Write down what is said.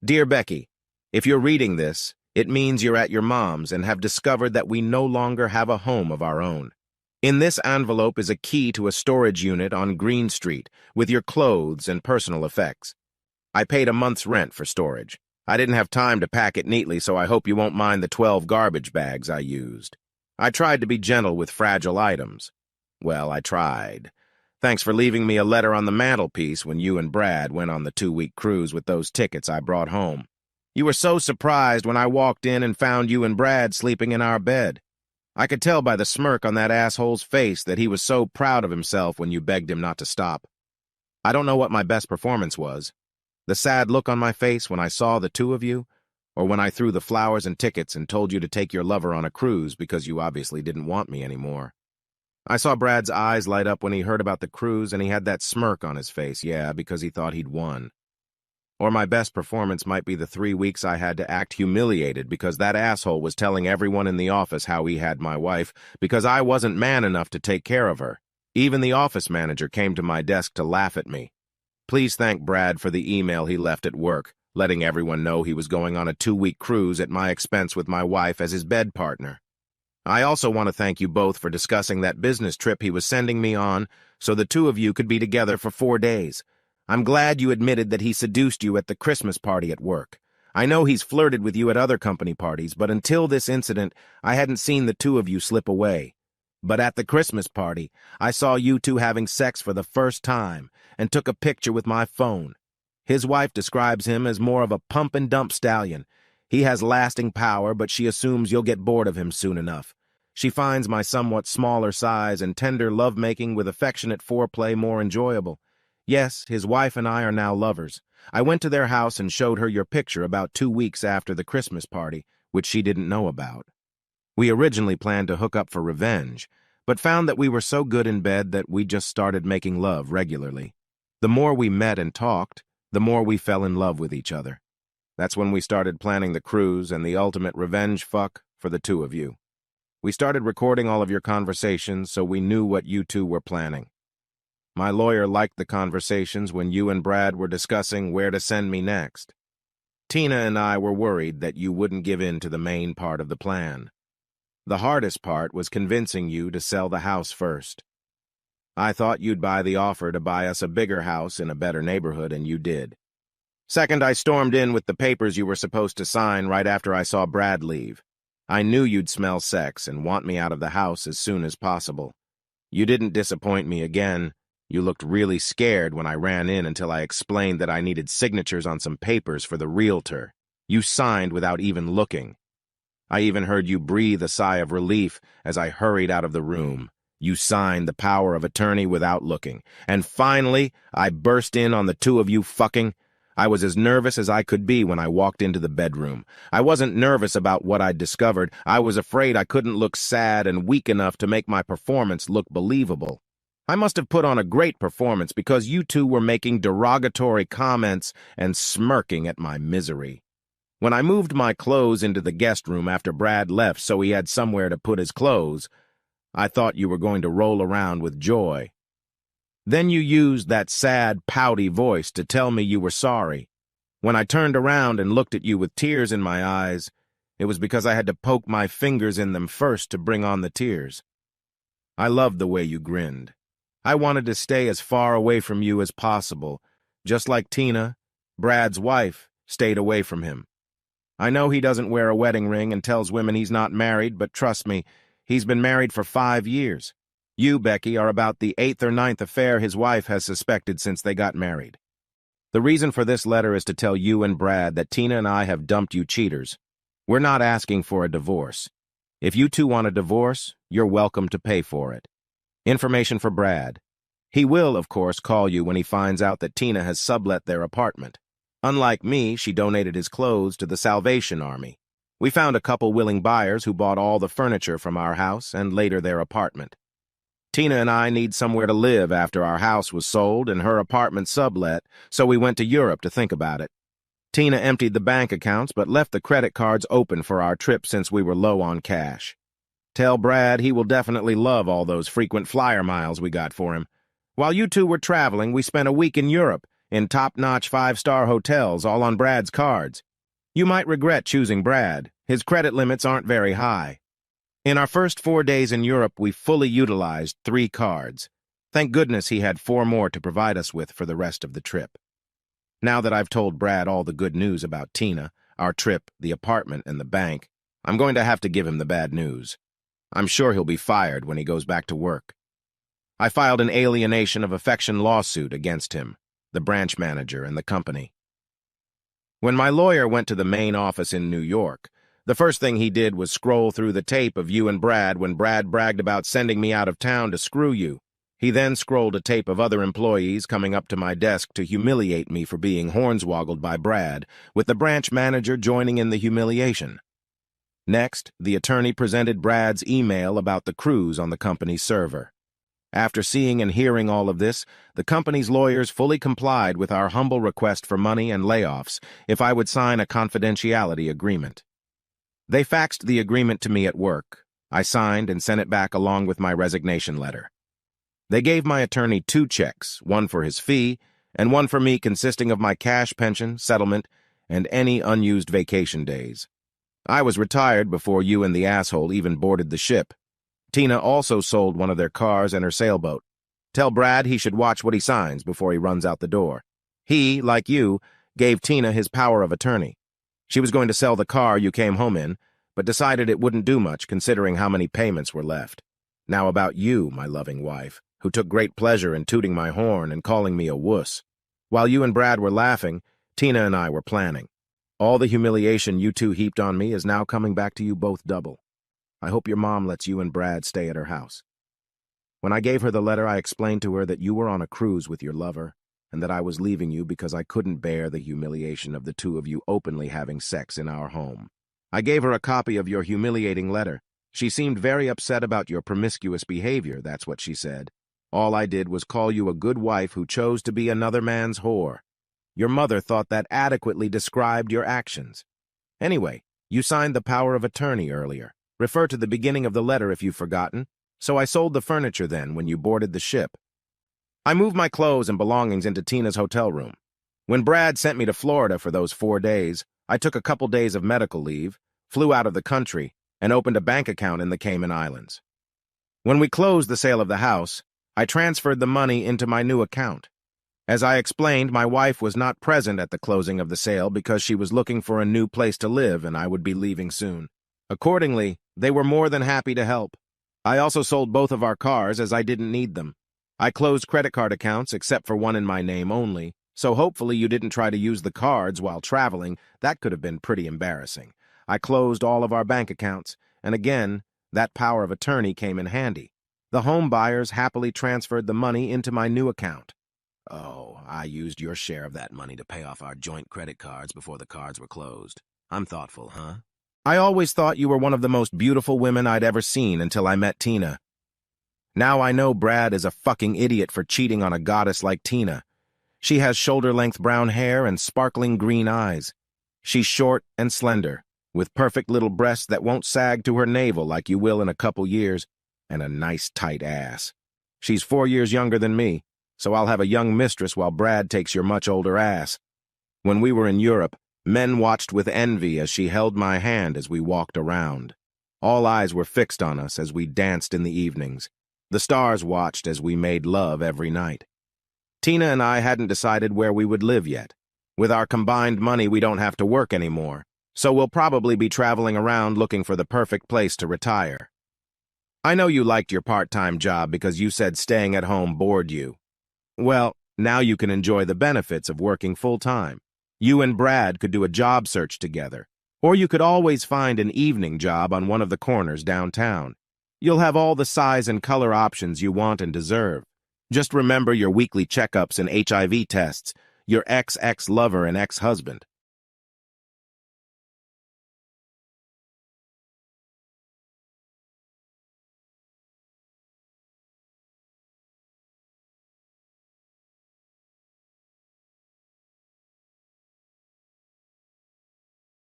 Dear Becky, if you're reading this, it means you're at your mom's and have discovered that we no longer have a home of our own. In this envelope is a key to a storage unit on Green Street with your clothes and personal effects. I paid a month's rent for storage. I didn't have time to pack it neatly, so I hope you won't mind the 12 garbage bags I used. I tried to be gentle with fragile items. Well, I tried. Thanks for leaving me a letter on the mantelpiece when you and Brad went on the 2-week cruise with those tickets I brought home. You were so surprised when I walked in and found you and Brad sleeping in our bed. I could tell by the smirk on that asshole's face that he was so proud of himself when you begged him not to stop. I don't know what my best performance was. The sad look on my face when I saw the two of you, or when I threw the flowers and tickets and told you to take your lover on a cruise because you obviously didn't want me anymore. I saw Brad's eyes light up when he heard about the cruise and he had that smirk on his face, yeah, because he thought he'd won. Or my best performance might be the 3 weeks I had to act humiliated because that asshole was telling everyone in the office how he had my wife because I wasn't man enough to take care of her. Even the office manager came to my desk to laugh at me. Please thank Brad for the email he left at work, letting everyone know he was going on a 2-week cruise at my expense with my wife as his bed partner. I also want to thank you both for discussing that business trip he was sending me on so the two of you could be together for 4 days. I'm glad you admitted that he seduced you at the Christmas party at work. I know he's flirted with you at other company parties, but until this incident, I hadn't seen the two of you slip away. But at the Christmas party, I saw you two having sex for the first time and took a picture with my phone. His wife describes him as more of a pump-and-dump stallion. He has lasting power, but she assumes you'll get bored of him soon enough. She finds my somewhat smaller size and tender lovemaking with affectionate foreplay more enjoyable. Yes, his wife and I are now lovers. I went to their house and showed her your picture about 2 weeks after the Christmas party, which she didn't know about. We originally planned to hook up for revenge, but found that we were so good in bed that we just started making love regularly. The more we met and talked, the more we fell in love with each other. That's when we started planning the cruise and the ultimate revenge fuck for the two of you. We started recording all of your conversations so we knew what you two were planning. My lawyer liked the conversations when you and Brad were discussing where to send me next. Tina and I were worried that you wouldn't give in to the main part of the plan. The hardest part was convincing you to sell the house first. I thought you'd buy the offer to buy us a bigger house in a better neighborhood, and you did. Second, I stormed in with the papers you were supposed to sign right after I saw Brad leave. I knew you'd smell sex and want me out of the house as soon as possible. You didn't disappoint me again. You looked really scared when I ran in until I explained that I needed signatures on some papers for the realtor. You signed without even looking. I even heard you breathe a sigh of relief as I hurried out of the room. You signed the power of attorney without looking. And finally, I burst in on the two of you fucking. I was as nervous as I could be when I walked into the bedroom. I wasn't nervous about what I'd discovered. I was afraid I couldn't look sad and weak enough to make my performance look believable. I must have put on a great performance because you two were making derogatory comments and smirking at my misery. When I moved my clothes into the guest room after Brad left so he had somewhere to put his clothes, I thought you were going to roll around with joy. Then you used that sad, pouty voice to tell me you were sorry. When I turned around and looked at you with tears in my eyes, it was because I had to poke my fingers in them first to bring on the tears. I loved the way you grinned. I wanted to stay as far away from you as possible, just like Tina, Brad's wife, stayed away from him. I know he doesn't wear a wedding ring and tells women he's not married, but trust me, he's been married for 5 years. You, Becky, are about the 8th or 9th affair his wife has suspected since they got married. The reason for this letter is to tell you and Brad that Tina and I have dumped you cheaters. We're not asking for a divorce. If you two want a divorce, you're welcome to pay for it. Information for Brad. He will, of course, call you when he finds out that Tina has sublet their apartment. Unlike me, she donated his clothes to the Salvation Army. We found a couple willing buyers who bought all the furniture from our house and later their apartment. Tina and I need somewhere to live after our house was sold and her apartment sublet, so we went to Europe to think about it. Tina emptied the bank accounts but left the credit cards open for our trip since we were low on cash. Tell Brad he will definitely love all those frequent flyer miles we got for him. While you two were traveling, we spent a week in Europe, in top-notch five-star hotels, all on Brad's cards. You might regret choosing Brad. His credit limits aren't very high. In our first 4 days in Europe, we fully utilized 3 cards. Thank goodness he had 4 more to provide us with for the rest of the trip. Now that I've told Brad all the good news about Tina, our trip, the apartment, and the bank, I'm going to have to give him the bad news. I'm sure he'll be fired when he goes back to work. I filed an alienation of affection lawsuit against him, the branch manager, and the company. When my lawyer went to the main office in New York, the first thing he did was scroll through the tape of you and Brad when Brad bragged about sending me out of town to screw you. He then scrolled a tape of other employees coming up to my desk to humiliate me for being hornswoggled by Brad, with the branch manager joining in the humiliation. Next, the attorney presented Brad's email about the cruise on the company's server. After seeing and hearing all of this, the company's lawyers fully complied with our humble request for money and layoffs if I would sign a confidentiality agreement. They faxed the agreement to me at work. I signed and sent it back along with my resignation letter. They gave my attorney 2 checks, one for his fee and one for me, consisting of my cash pension, settlement, and any unused vacation days. I was retired before you and the asshole even boarded the ship. Tina also sold one of their cars and her sailboat. Tell Brad he should watch what he signs before he runs out the door. He, like you, gave Tina his power of attorney. She was going to sell the car you came home in, but decided it wouldn't do much considering how many payments were left. Now about you, my loving wife, who took great pleasure in tooting my horn and calling me a wuss. While you and Brad were laughing, Tina and I were planning. All the humiliation you two heaped on me is now coming back to you both double. I hope your mom lets you and Brad stay at her house. When I gave her the letter, I explained to her that you were on a cruise with your lover, and that I was leaving you because I couldn't bear the humiliation of the 2 of you openly having sex in our home. I gave her a copy of your humiliating letter. She seemed very upset about your promiscuous behavior, that's what she said. All I did was call you a good wife who chose to be another man's whore. Your mother thought that adequately described your actions. Anyway, you signed the power of attorney earlier. Refer to the beginning of the letter if you've forgotten. So I sold the furniture then when you boarded the ship. I moved my clothes and belongings into Tina's hotel room. When Brad sent me to Florida for those 4 days, I took a couple days of medical leave, flew out of the country, and opened a bank account in the Cayman Islands. When we closed the sale of the house, I transferred the money into my new account. As I explained, my wife was not present at the closing of the sale because she was looking for a new place to live and I would be leaving soon. Accordingly, they were more than happy to help. I also sold both of our cars as I didn't need them. I closed credit card accounts except for one in my name only, so hopefully you didn't try to use the cards while traveling. That could have been pretty embarrassing. I closed all of our bank accounts, and again, that power of attorney came in handy. The home buyers happily transferred the money into my new account. Oh, I used your share of that money to pay off our joint credit cards before the cards were closed. I'm thoughtful, huh? I always thought you were one of the most beautiful women I'd ever seen until I met Tina. Now I know Brad is a fucking idiot for cheating on a goddess like Tina. She has shoulder-length brown hair and sparkling green eyes. She's short and slender, with perfect little breasts that won't sag to her navel like you will in a couple years, and a nice tight ass. She's 4 years younger than me, so I'll have a young mistress while Brad takes your much older ass. When we were in Europe, men watched with envy as she held my hand as we walked around. All eyes were fixed on us as we danced in the evenings. The stars watched as we made love every night. Tina and I hadn't decided where we would live yet. With our combined money, we don't have to work anymore, so we'll probably be traveling around looking for the perfect place to retire. I know you liked your part-time job because you said staying at home bored you. Well, now you can enjoy the benefits of working full-time. You and Brad could do a job search together, or you could always find an evening job on one of the corners downtown. You'll have all the size and color options you want and deserve. Just remember your weekly checkups and HIV tests, your ex-lover and ex-husband.